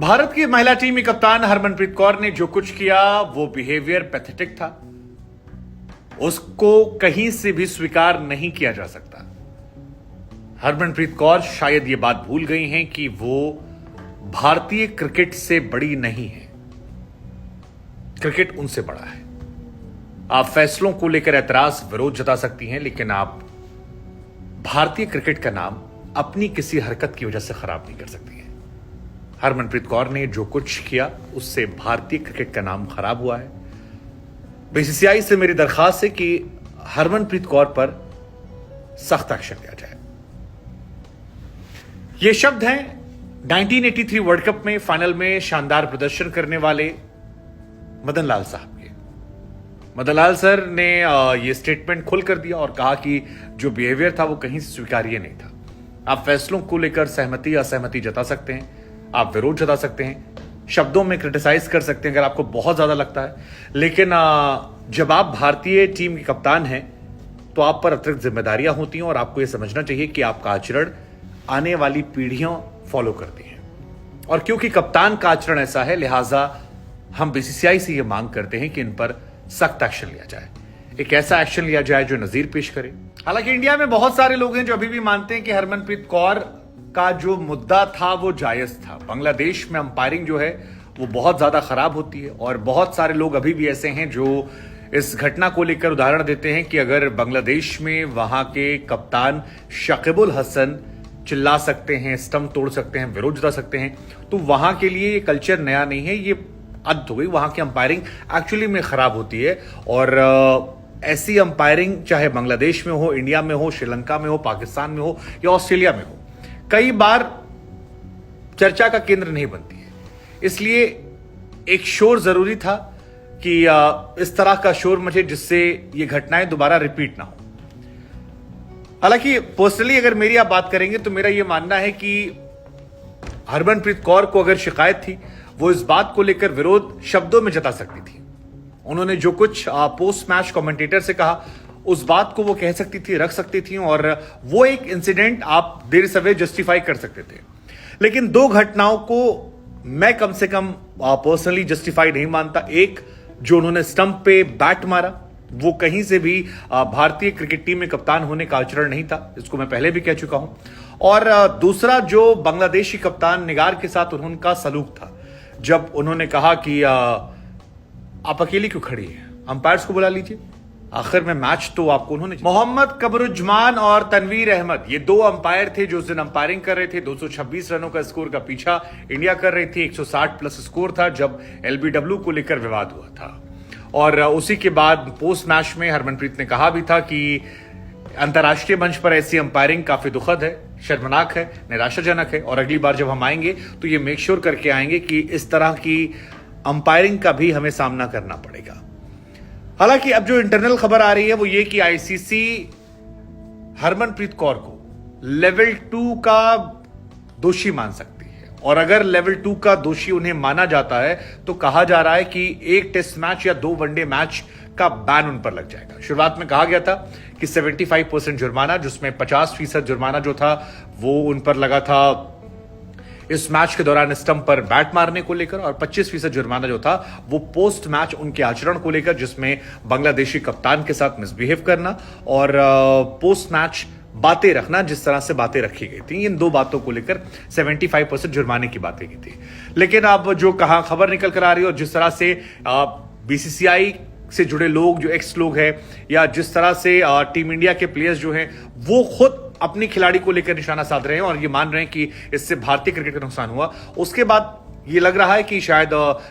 भारत की महिला टीम की कप्तान हरमनप्रीत कौर ने जो कुछ किया वो बिहेवियर पैथेटिक था। उसको कहीं से भी स्वीकार नहीं किया जा सकता। हरमनप्रीत कौर शायद ये बात भूल गई हैं कि वो भारतीय क्रिकेट से बड़ी नहीं है, क्रिकेट उनसे बड़ा है। आप फैसलों को लेकर ऐतराज विरोध जता सकती हैं, लेकिन आप भारतीय क्रिकेट का नाम अपनी किसी हरकत की वजह से खराब नहीं कर सकती हैं। हरमनप्रीत कौर ने जो कुछ किया उससे भारतीय क्रिकेट का नाम खराब हुआ है। बीसीसीआई से मेरी दरखास्त है कि हरमनप्रीत कौर पर सख्त एक्शन लिया जाए। ये शब्द हैं 1983 वर्ल्ड कप में फाइनल में शानदार प्रदर्शन करने वाले मदन लाल साहब के। मदन लाल सर ने यह स्टेटमेंट खुलकर दिया और कहा कि जो बिहेवियर था वो कहीं से स्वीकार्य नहीं था। आप फैसलों को लेकर सहमति असहमति जता सकते हैं, आप विरोध जता सकते हैं, शब्दों में क्रिटिसाइज कर सकते हैं अगर आपको बहुत ज्यादा लगता है, लेकिन जब आप भारतीय टीम के कप्तान हैं तो आप पर अतिरिक्त जिम्मेदारियां होती हैं और आपको यह समझना चाहिए कि आपका आचरण आने वाली पीढ़ियां फॉलो करती हैं। और क्योंकि कप्तान का आचरण ऐसा है, लिहाजा हम बीसीसीआई से यह मांग करते हैं कि इन पर सख्त एक्शन लिया जाए, एक ऐसा एक्शन लिया जाए जो नजीर पेश करे। हालांकि इंडिया में बहुत सारे लोग हैं जो अभी भी मानते हैं कि हरमनप्रीत कौर का जो मुद्दा था वो जायज था। बांग्लादेश में अंपायरिंग जो है वो बहुत ज्यादा खराब होती है और बहुत सारे लोग अभी भी ऐसे हैं जो इस घटना को लेकर उदाहरण देते हैं कि अगर बांग्लादेश में वहां के कप्तान शकीबुल हसन चिल्ला सकते हैं, स्टंप तोड़ सकते हैं, विरोध जता सकते हैं, तो वहां के लिए ये कल्चर नया नहीं है, ये आदत हो गई। वहां की अंपायरिंग एक्चुअली में खराब होती है और ऐसी अंपायरिंग चाहे बांग्लादेश में हो, इंडिया में हो, श्रीलंका में हो, पाकिस्तान में हो या ऑस्ट्रेलिया में हो, कई बार चर्चा का केंद्र नहीं बनती है। इसलिए एक शोर जरूरी था कि इस तरह का शोर मचे जिससे ये घटनाएं दोबारा रिपीट ना हो। हालांकि पर्सनली अगर मेरी आप बात करेंगे तो मेरा यह मानना है कि हरमनप्रीत कौर को अगर शिकायत थी वो इस बात को लेकर विरोध शब्दों में जता सकती थी। उन्होंने जो कुछ पोस्ट मैच कमेंटेटर से कहा उस बात को वो कह सकती थी, रख सकती थी और वो एक इंसिडेंट आप देर सवेर जस्टिफाई कर सकते थे। लेकिन दो घटनाओं को मैं कम से कम पर्सनली जस्टिफाई नहीं मानता। एक, जो उन्होंने स्टंप पे बैट मारा, वो कहीं से भी भारतीय क्रिकेट टीम में कप्तान होने का आचरण नहीं था, इसको मैं पहले भी कह चुका हूं। और दूसरा, जो बांग्लादेशी कप्तान निगार के साथ उनका सलूक था, जब उन्होंने कहा कि आप अकेली क्यों खड़ी हैं, अंपायर्स को बुला लीजिए, आखिर में मैच तो आपको उन्होंने। मोहम्मद कमरुज्जमान और तनवीर अहमद, ये दो अंपायर थे जो उस दिन अंपायरिंग कर रहे थे। 226 रनों का स्कोर का पीछा इंडिया कर रही थी। 160 प्लस स्कोर था जब एलबीडब्ल्यू को लेकर विवाद हुआ था। और उसी के बाद पोस्ट मैच में हरमनप्रीत ने कहा भी था कि अंतर्राष्ट्रीय मंच पर ऐसी अंपायरिंग काफी दुखद है, शर्मनाक है, निराशाजनक है और अगली बार जब हम आएंगे तो ये मेक श्योर करके आएंगे कि इस तरह की अंपायरिंग का भी हमें सामना करना पड़ेगा। हालांकि अब जो इंटरनल खबर आ रही है वो ये कि आईसीसी हरमनप्रीत कौर को लेवल 2 का दोषी मान सकती है और अगर लेवल 2 का दोषी उन्हें माना जाता है तो कहा जा रहा है कि एक टेस्ट मैच या 2 वनडे मैच का बैन उन पर लग जाएगा। शुरुआत में कहा गया था कि 75% जुर्माना, जिसमें 50% जुर्माना जो था वो उन पर लगा था इस मैच के दौरान स्टंप पर बैट मारने को लेकर, और 25% जुर्माना जो था वो पोस्ट मैच उनके आचरण को लेकर, जिसमें बांग्लादेशी कप्तान के साथ मिसबिहेव करना और पोस्ट मैच बातें रखना, जिस तरह से बातें रखी गई थी। इन दो बातों को लेकर 75% जुर्माने की बातें की थी। लेकिन अब जो कहा खबर निकल कर आ रही है और जिस तरह से बीसीसीआई से जुड़े लोग, जो एक्स लोग हैं, या जिस तरह से टीम इंडिया के प्लेयर्स जो हैं वो खुद अपनी खिलाड़ी को लेकर निशाना साध रहे हैं और ये मान रहे हैं कि इससे भारतीय क्रिकेट का नुकसान हुआ, उसके बाद ये लग रहा है कि शायद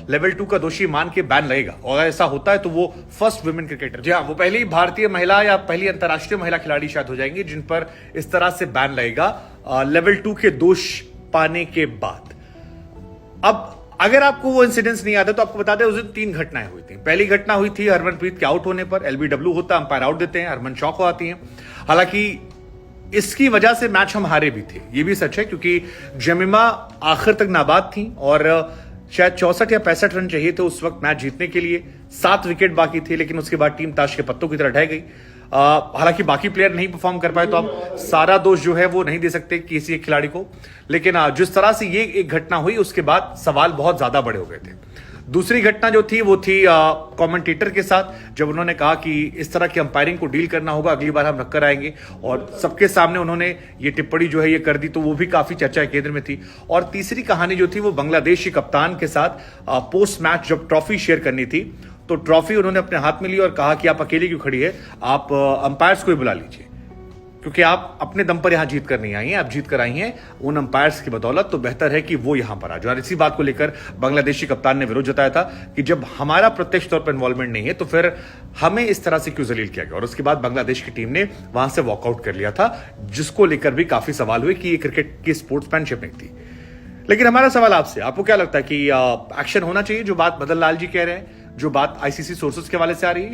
लेवल 2 का दोषी मान के बैन लगेगा। और ऐसा होता है तो वो फर्स्ट वुमेन क्रिकेटर, जी हाँ, वो पहली भारतीय महिला या पहली अंतर्राष्ट्रीय महिला खिलाड़ी शायद हो जाएंगी जिन पर इस तरह से बैन लगेगा लेवल 2 के दोष पाने के बाद। अब अगर आपको वो इंसिडेंट्स नहीं याद है तो आपको बता दें उस दिन 3 घटनाएं हुई थी। पहली घटना हुई थी हरमनप्रीत के आउट होने पर, एलबीडब्ल्यू होता, अंपायर आउट देते हैं, हरमन चौक हो आती हैं। हालांकि इसकी वजह से मैच हम हारे भी थे, ये भी सच है, क्योंकि जमीमा आखिर तक नाबाद थी और शायद 64 या 65 रन चाहिए थे उस वक्त मैच जीतने के लिए। 7 विकेट बाकी थे, लेकिन उसके बाद टीम ताश के पत्तों की तरह ढह गई। हालांकि बाकी प्लेयर नहीं परफॉर्म कर पाए तो आप सारा दोष जो है वो नहीं दे सकते किसी एक खिलाड़ी को, लेकिन जिस तरह से ये एक घटना हुई उसके बाद सवाल बहुत ज्यादा बड़े हो गए थे। दूसरी घटना जो थी वो थी कमेंटेटर के साथ, जब उन्होंने कहा कि इस तरह की अंपायरिंग को डील करना होगा, अगली बार हम रखकर आएंगे, और सबके सामने उन्होंने ये टिप्पणी जो है ये कर दी, तो वो भी काफी चर्चा के केंद्र में थी। और तीसरी कहानी जो थी वो बांग्लादेश के कप्तान के साथ पोस्ट मैच जब ट्रॉफी शेयर करनी थी, तो ट्रॉफी उन्होंने अपने हाथ में ली और कहा कि आप अकेले क्यों खड़ी है, आप अंपायर्स को ही बुला लीजिए, क्योंकि आप अपने दम पर यहां जीत कर नहीं आई हैं, आप जीत कर आई हैं उन अंपायर्स की बदौलत, तो बेहतर है कि वो यहां पर आ जाए। और इसी बात को लेकर बांग्लादेशी कप्तान ने विरोध जताया था कि जब हमारा प्रत्यक्ष तौर पर इन्वॉल्वमेंट नहीं है तो फिर हमें इस तरह से क्यों जलील किया गया। और उसके बाद बांग्लादेश की टीम ने वहां से वॉकआउट कर लिया था, जिसको लेकर भी काफी सवाल हुए कि ये क्रिकेट की स्पोर्ट्समैनशिप नहीं थी। लेकिन हमारा सवाल आपसे, आपको क्या लगता है कि एक्शन होना चाहिए, जो बात मदन लाल जी कह रहे हैं, जो बात आईसीसी सोर्सेज के हवाले से आ रही है?